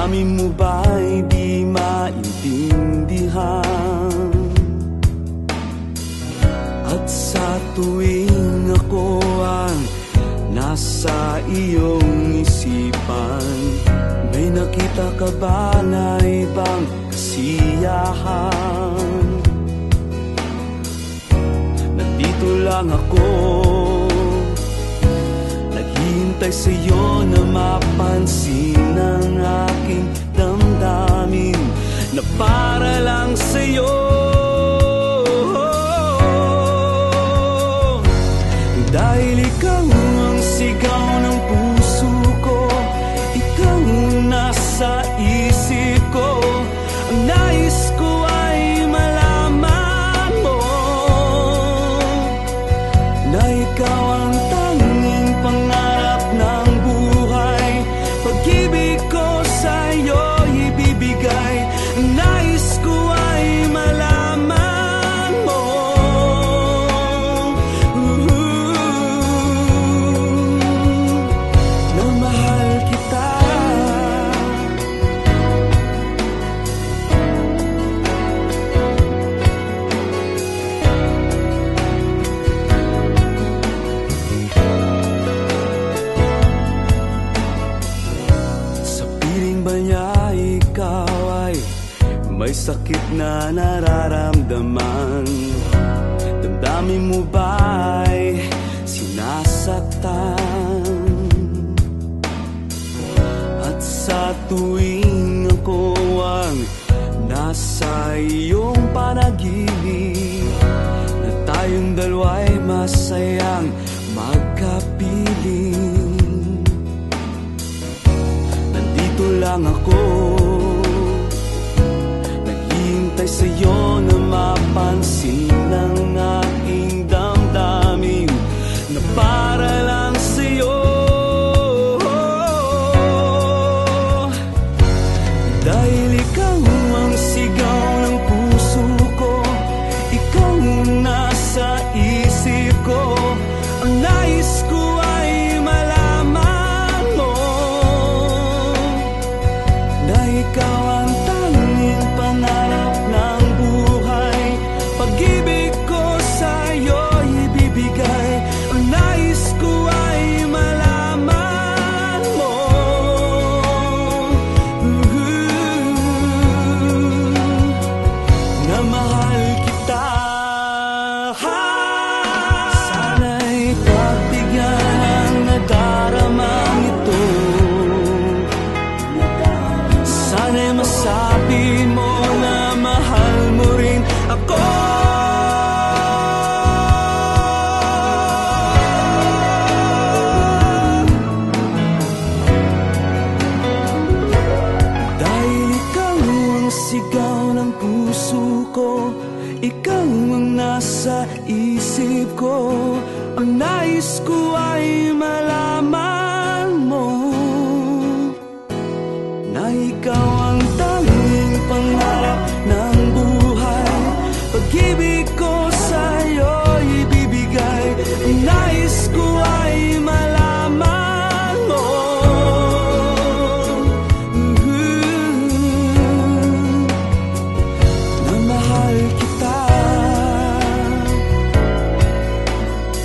Damdamin mo ba'y di maintindihan? At sa tuwing ako ang nasa iyong isipan, may nakita ka ba na ibang kasiyahan? Nandito lang ako, naghihintay sa'yo na mapansin ang aking damdamin na para lang sa'yo. Dahil ikaw ang sigaw ng puso ko, ikaw nasa isip ko. Ang nais ko ay malaman mo na ikaw ang tanging pangarap ng buhay. Pag-ibig ko sa'yo ibibigay. Ang nais ko ay malaman mo na mahal kita. Sa piling ba niya ikaw ay may sakit na nararamdaman? Damdamin mo ba'y sinasaktan? At sa tuwing ako ang nasa iyong panaginip, na tayong dalawa'y masayang magkapiling. Nandito lang ako, naghihintay sa'yo na mapansin ang aking damdamin na para lang sa'yo. Dahil ikaw ang sigaw ng puso ko, ikaw nasa isip ko. Ang nais ko ay malaman mo na ikaw ang tanging pangarap ng buhay. Pag-ibig ko sa'yo ibibigay. Ang nais ko ay malaman mo na mahal kita. Sana'y pagbigyan ang nadaramang ito. Sana'y masabi mo na mahal mo rin ako. Dahil ikaw ang sigaw ng puso ko, ikaw ang nasa isip ko. Ang nais ko ay malaman mo na ikaw ang tanging pangarap ng buhay. Pag-ibig ko sa'yo ibibigay. Ang nais ko ay malaman mo na mahal kita.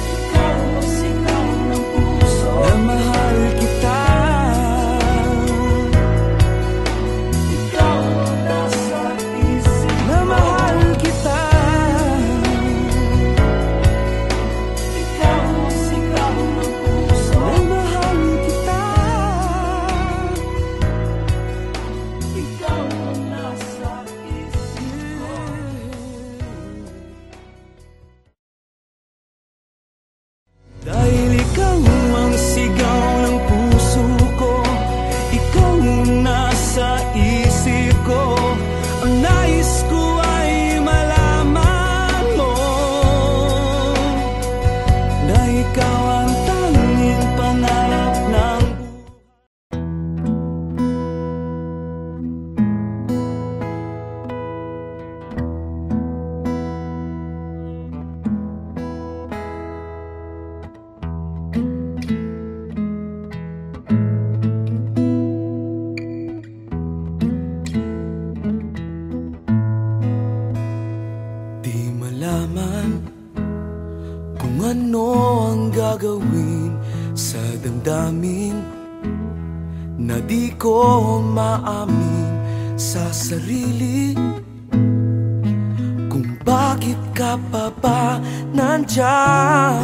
Ikaw ang sigaw ng puso, na gagawin sa damdamin na di ko maamin sa sarili? Kung bakit ka pa ba nandyan?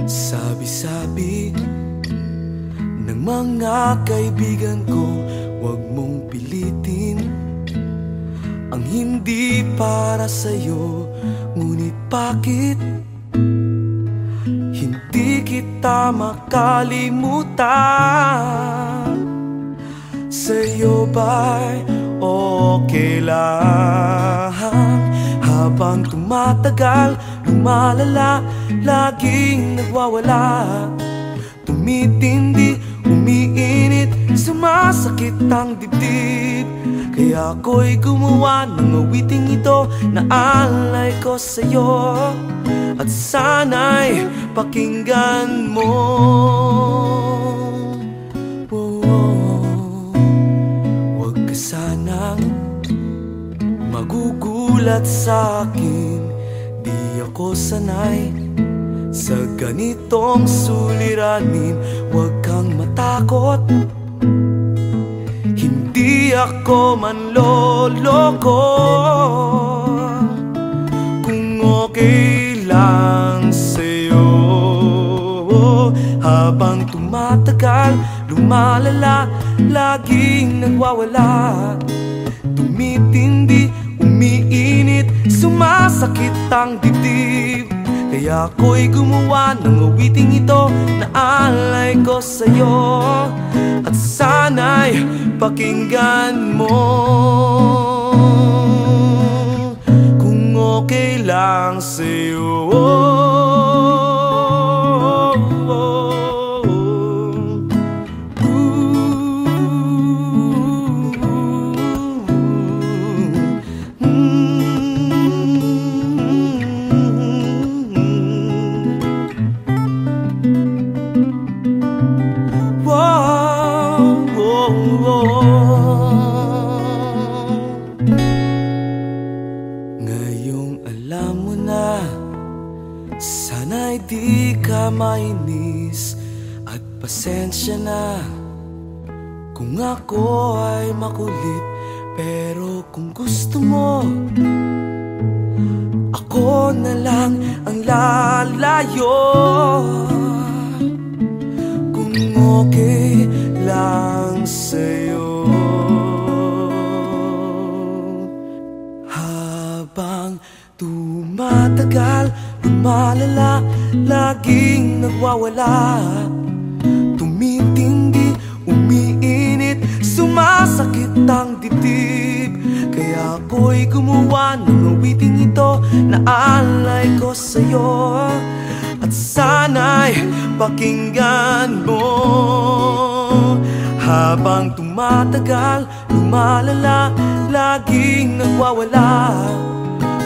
Sabi-sabi ng mga kaibigan ko, huwag mong pilitin ang hindi para sa'yo. Ngunit bakit hindi kita makalimutan? Sa'yo ba'y okay lang habang tumatagal, lumalala, laging nagwawala, tumitindi, umiinit, sumasakit ang dibdib? Kaya ako'y gumawa ng awiting ito na alay ko sa'yo, at sana'y pakinggan mo. Huwag ka sanang magugulat sa'kin, di ako sanay sa ganitong suliranin. Huwag kang matakot, hindi ako manloloko. Kung okay lang sa'yo, habang tumatagal, lumalala, laging nagwawala, tumitindi, umiinit, sumasakit ang dibdib. Kaya ako'y gumawa ng awiting ito na alay ko sa'yo, at sana'y pakinggan mo. Kung okay lang sa'yo, ngayong alam mo na, sana'y di ka mainis, at pasensya na kung ako ay makulit. Pero kung gusto mo, ako na lang ang lalayo. Kung okay lang sa'yo, habang tumatagal, lumalala, laging nagwawala, tumitindi, umiinit, sumasakit ang dibdib. Kaya ako'y gumawa ng awiting ito na alay ko sa'yo, at sana'y pakinggan mo. Habang tumatagal, lumalala, laging nagwawala,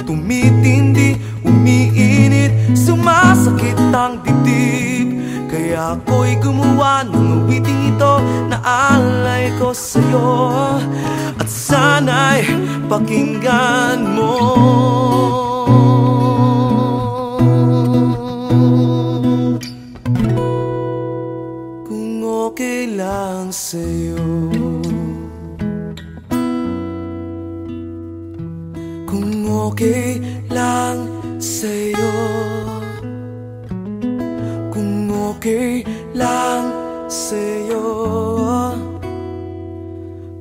tumitindi, umiinit, sumasakit ang dibdib. Kaya ako'y gumawa ng awiting ito na alay ko sa'yo, at sana'y pakinggan mo. Kung okay lang sa'yo, kung okay lang sa'yo, kung okay lang sa'yo,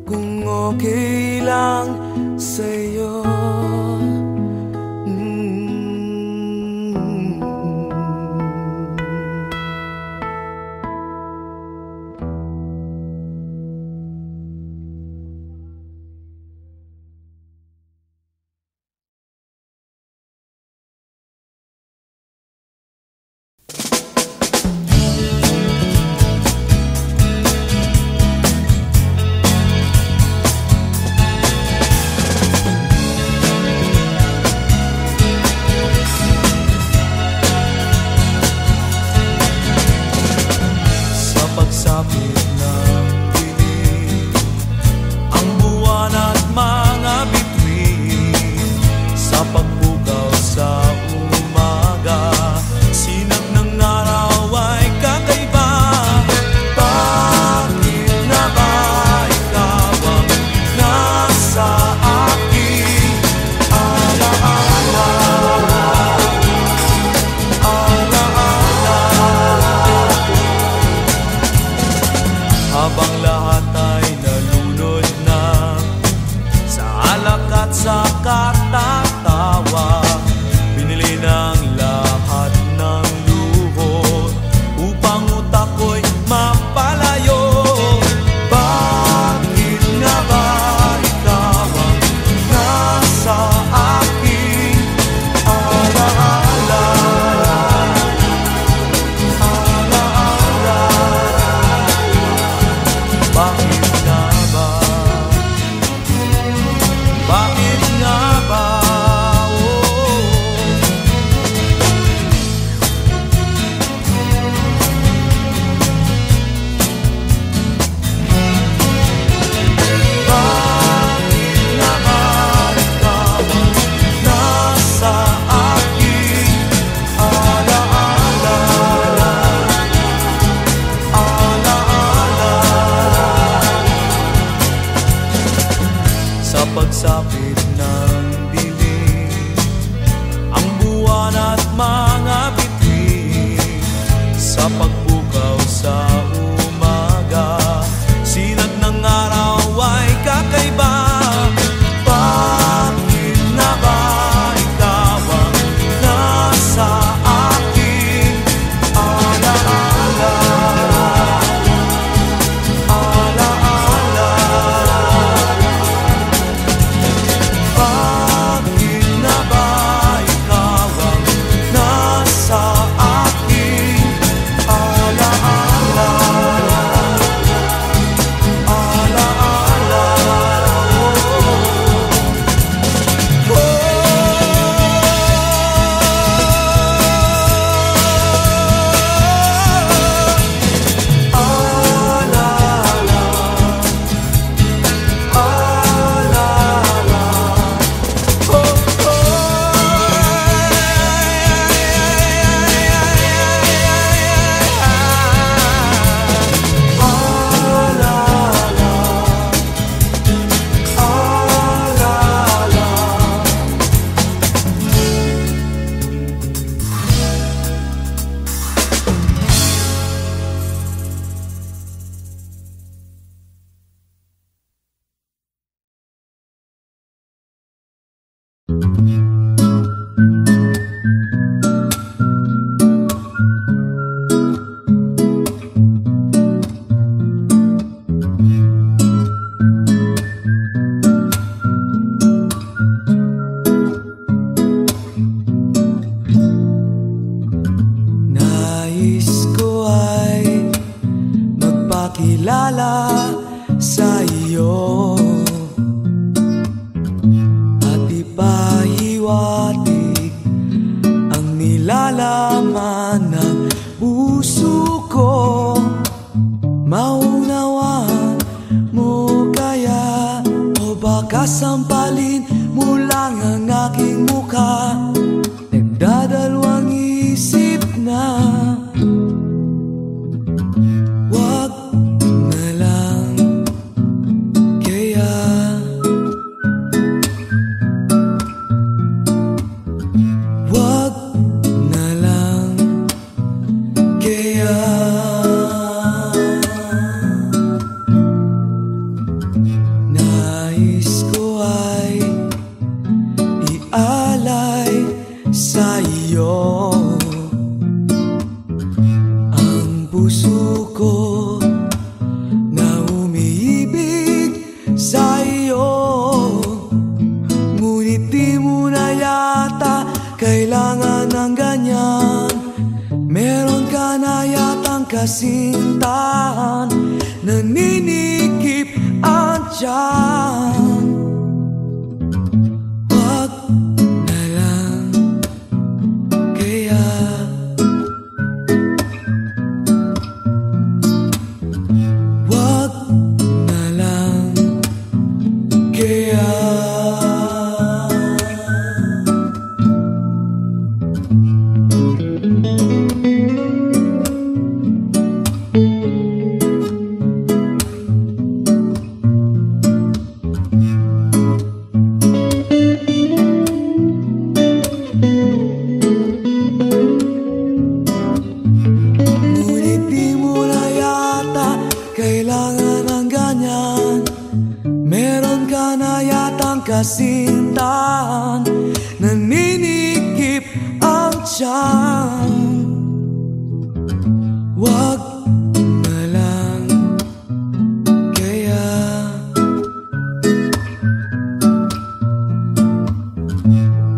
kung okay lang sa'yo. at sa katatawa, binili ng lahat ng luho upang utak ko'y mapalayo. Bakit nga ba ikaw ang nasa aking alaala? Alaala. Bakit nga ba? Bakit nga ba? Sa pagsapit ng dilim, ang buwan at mga bituin, sa pagpukaw sa umaga, sinag ng araw ay kakaiba. Bakit nga ba ikaw ang nasa aking alaala? Alaala. Bakit nga ba ikaw ang nasa aking alaala? Alaala. Nais ko ay magpakilala sa iyo at ipahiwatig ang nilalaman ng puso ko. Maunawaan mo kaya, o baka sampalin mo lang ang aking mukha? Nagdadalawang isip na wag na lang kaya. Wag na lang kaya. Nais ko ay ialay sa iyo ang puso ko na umiibig sa iyo. Ngunit di mo na yata kailangan ng ganyan. Meron ka na yatang kasintahan, naninikip andyan. Wag na lang kaya. Wag na lang kaya. kasintahan, naninikip ang tiyan. Wag na lang kaya,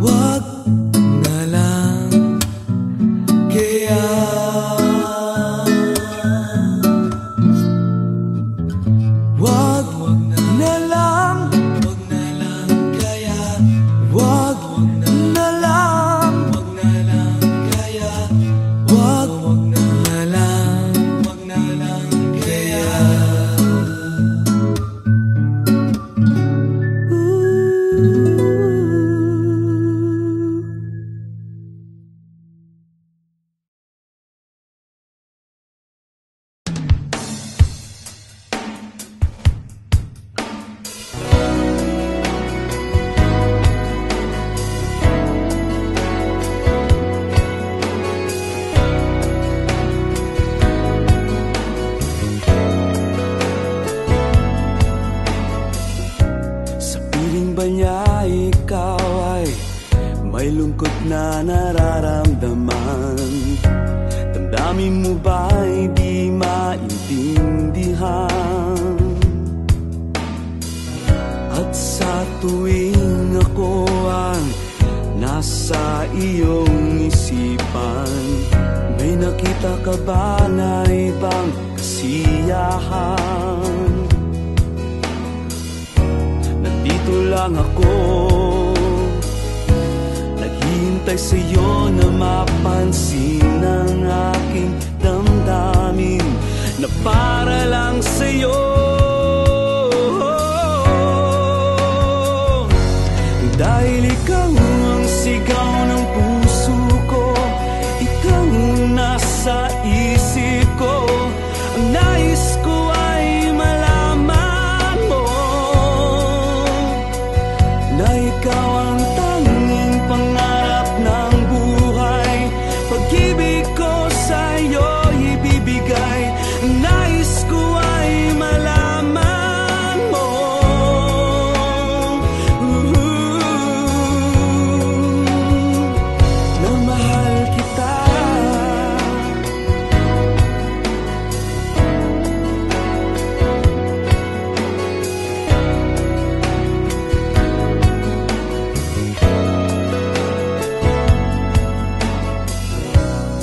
wag na lang kaya, wag na lang, wag na lang kaya, wag na lang, wag na lang kaya, wag na lang, wag na lang kaya. Sa piling ba niya ikaw ay may lungkot na nararamdaman? Damdamin mo ba'y di maintindihan? At sa tuwing ako ang nasa iyong isipan, may nakita ka ba na ibang kasiyahan? Nandito lang ako, naghihintay sa'yo na mapansin ang aking damdamin, na para lang sa'yo. Dahil ikaw ang sigaw ng puso ko, ikaw ang nasa isip ko, ang nais ko ay malaman mo na ikaw ang tanging pangarap ng buhay. Pag-ibig ko sa'yo ibibigay, ang nais ko ay malaman mo na mahal kita.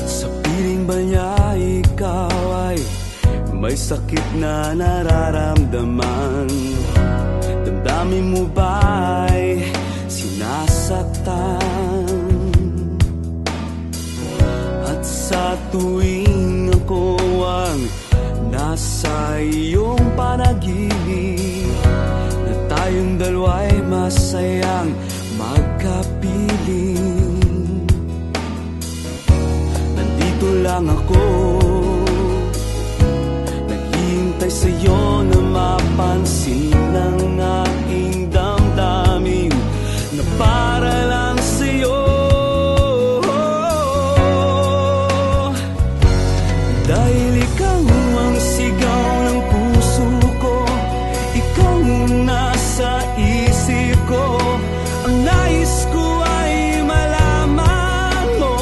Sa piling ba niya ikaw ay may sakit na nararamdaman? Damdamin mo ba'y sinasaktan? At sa tuwing ako ang nasa iyong panaginip, na tayong dalawa'y masayang magkapiling, nandito lang ako, naghihintay sa'yo na mapansin ang aking damdamin, na para lang sa'yo. Dahil ikaw ang sigaw ng puso ko, ikaw ang nasa isip ko, ang nais ko ay malaman mo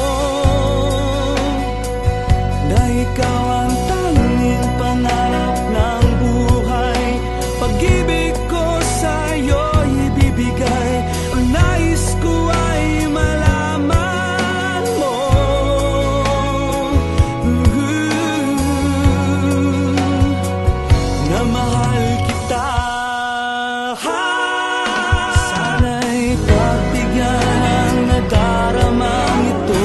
na ikaw ang tanging pangarap ng buhay. Pag-ibig ko sa'yo ibibigay, ang nais ko ay malaman mo na mahal kita. Sana'y pagbigyan ang nadaramang ito,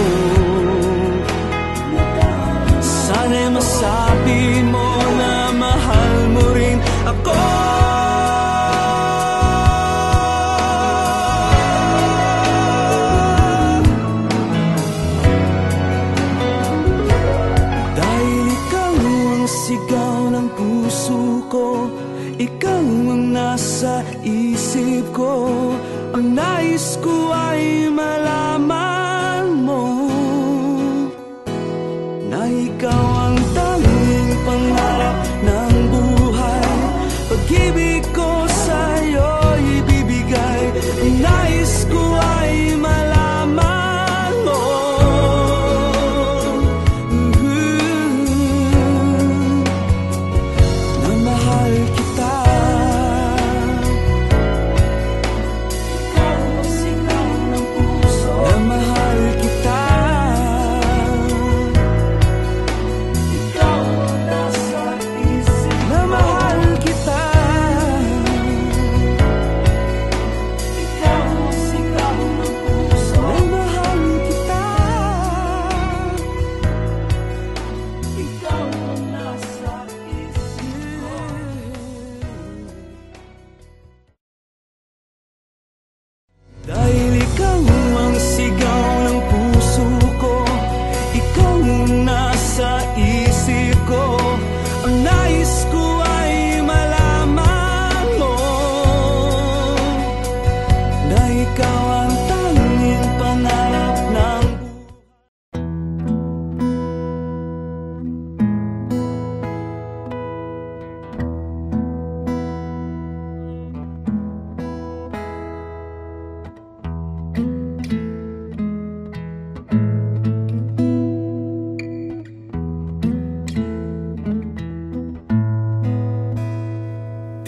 sana'y masabi mo na mahal mo rin ako. Dahil ikaw ang sigaw ng puso ko, ikaw ang nasa isip ko, ang nais ko ay malaman mo na ikaw ang tanging pangarap ng buhay. Pag-ibig ko sa'yo ibibigay,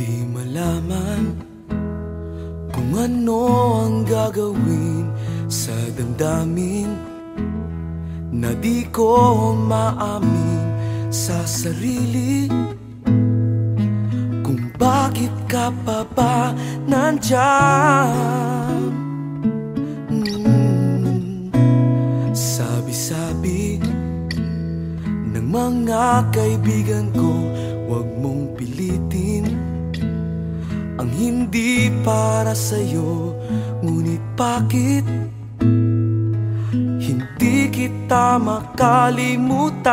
Di malaman kung ano ang gagawin sa damdamin na di ko maamin sa sarili, kung bakit ka pa ba nandyan. Sabi-sabi ng mga kaibigan ko, huwag mong pilitin ang hindi para sa'yo. Ngunit bakit hindi kita makalimutan?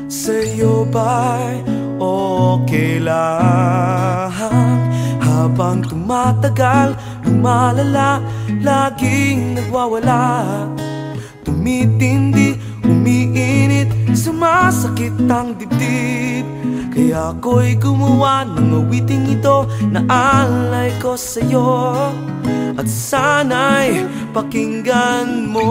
Sa'yo ba'y okay lang habang tumatagal, lumalala, laging nagwawala, tumitindi, umiinit, sumasakit ang dibdib? Kaya ako'y gumawa ng awiting ito na alay ko sa'yo, at sana'y pakinggan mo.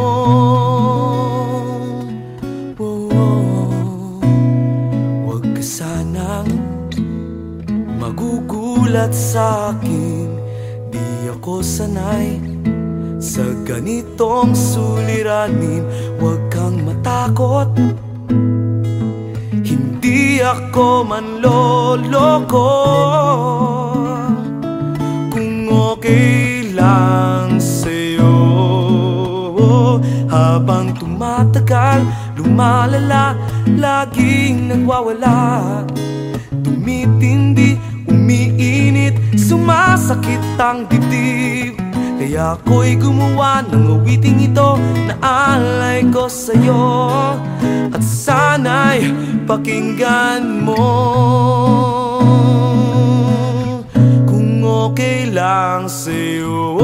Huwag ka sanang magugulat sa akin, di ako sanay sa ganitong suliranin. Huwag kang matakot, hindi ako manloloko. Kung okay lang sa'yo, habang tumatagal, lumalala, laging nagwawala, tumitindi, umiinit, sumasakit ang dibdib. Kaya ako'y gumawa ng awiting ito na alay ko sa'yo, at sana'y pakinggan mo. Kung okay lang sa'yo,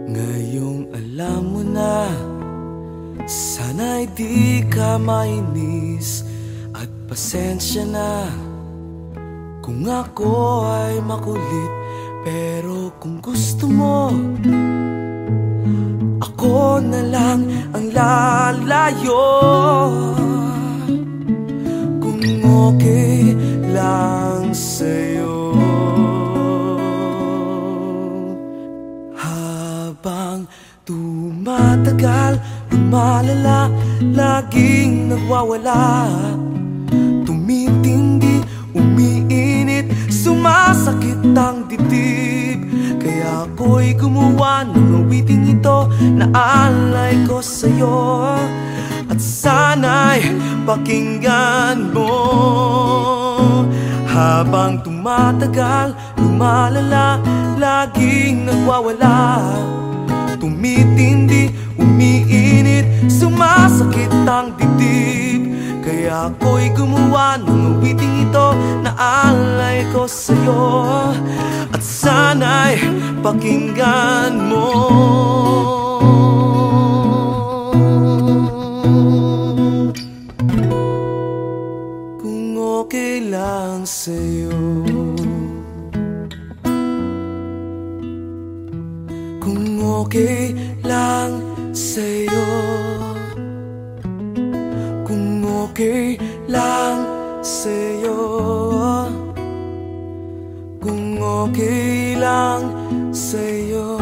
ngayong alam mo na, sana'y di ka mainis, at pasensya na kung ako ay makulit. Pero kung gusto mo, ako na lang ang lalayo. Kung okay lang sa'yo, habang tumatagal, lumalala, laging nagwawala, tumitindi, umiinit, sumasakit ang dibdib. Kaya ako'y gumawa ng awiting ito na alay ko sa'yo, at sana'y pakinggan mo. Habang tumatagal, lumalala, laging nagwawala, tumitindi, umiinit, sumasakit ang dibdib. Kaya ako'y gumawa ng awiting ito na alay ko sa'yo, at sana'y pakinggan mo. Kung okay lang sa'yo, kung okay lang sa'yo, kung okay lang sa'yo, kung okay lang sa'yo.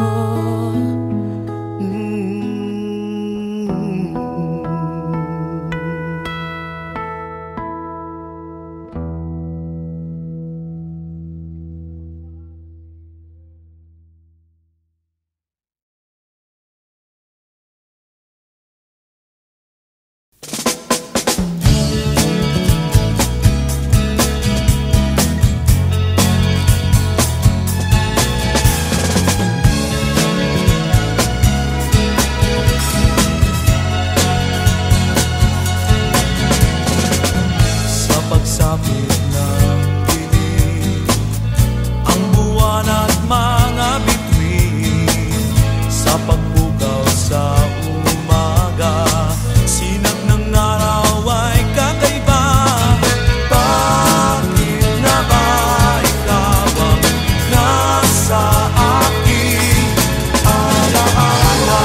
pagbukaw sa umaga, sinag ng araw ay kakaiba. Bakit na ba ikaw ang nasa aking alaala?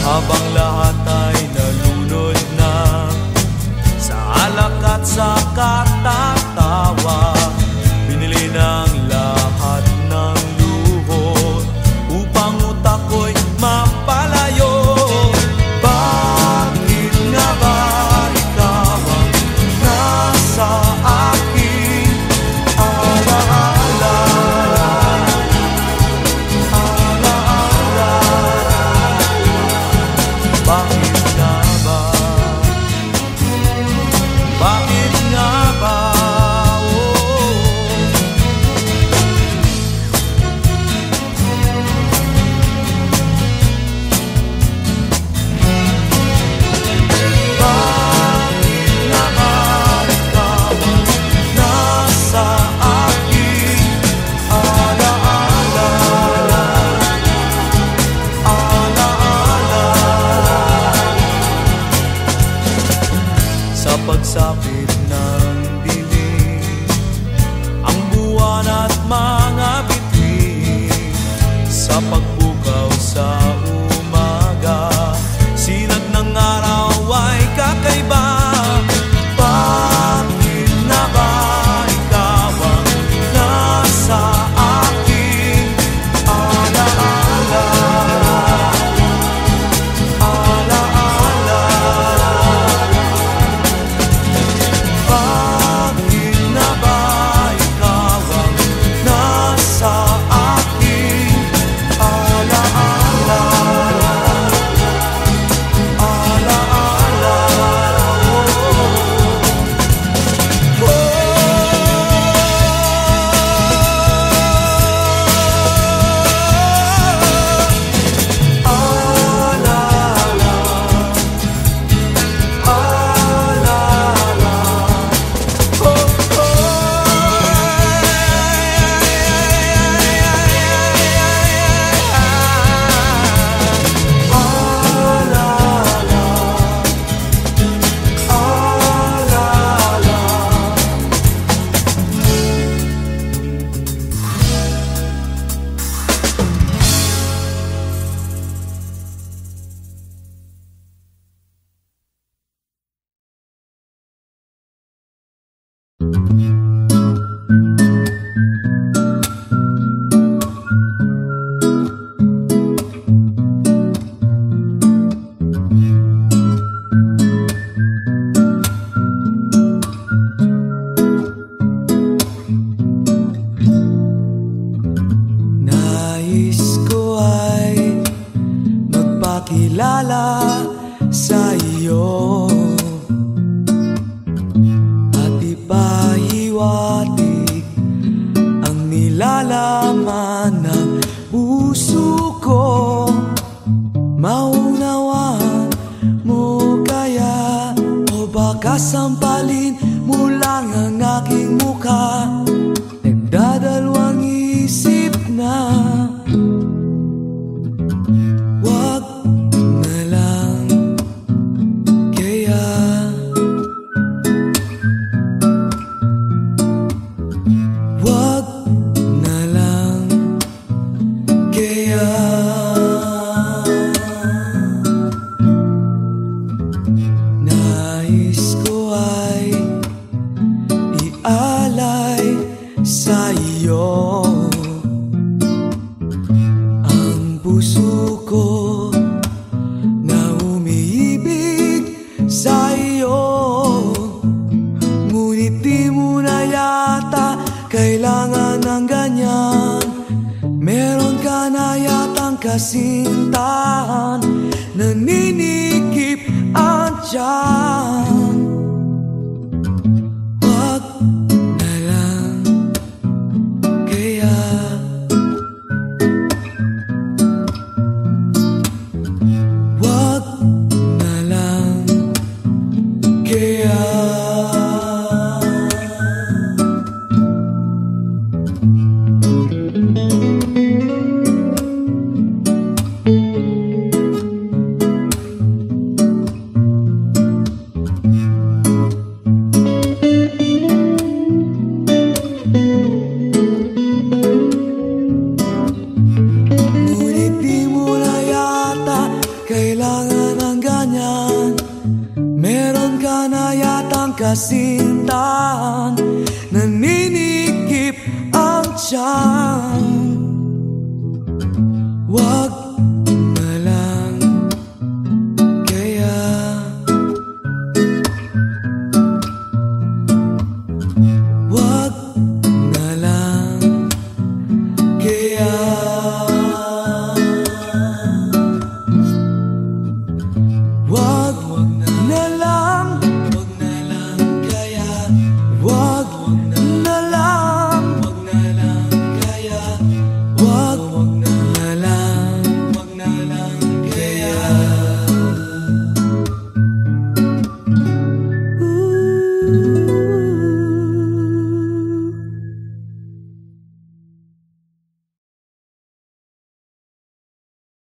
Habang lahat ay nalunod na sa alak at sa katatawa, binili ng lahat ng luho upang utak ko'y mapalayo. Bakit nga ba ikaw ang nasa aking alaala? Bakit nga ba? Bakit nga ba? Bakit nga ba ikaw ang nasa aking alaala? Sa pagsapit ng dilim, ang buwan at mga bituin, sa pagbukaw sa umaga, sinag ng araw ay kakaiba. Bakit na ba ikaw ang nasa aking alaala? Bakit na ba ikaw ang nasa aking alaala? Nais ko ay magpakilala sa iyo at ipahiwatig ang nilalaman ng puso ko. Maunawaan mo kaya, o baka sampalin mo lang ang aking mukha? Nagdadalawang isip na wag na lang kaya. Wag na lang kaya. Nais ko ay ialay sa iyo ang puso ko na umiibig sa iyo. Ngunit di mo na yata kailangan ng ganyan. Meron ka na yatang kasintahan, naninikip andyan. Wag na lang kaya. Wag na lang kaya. kasintahan, naninikip ang tiyan. Wag na lang kaya, wag na lang kaya, wag na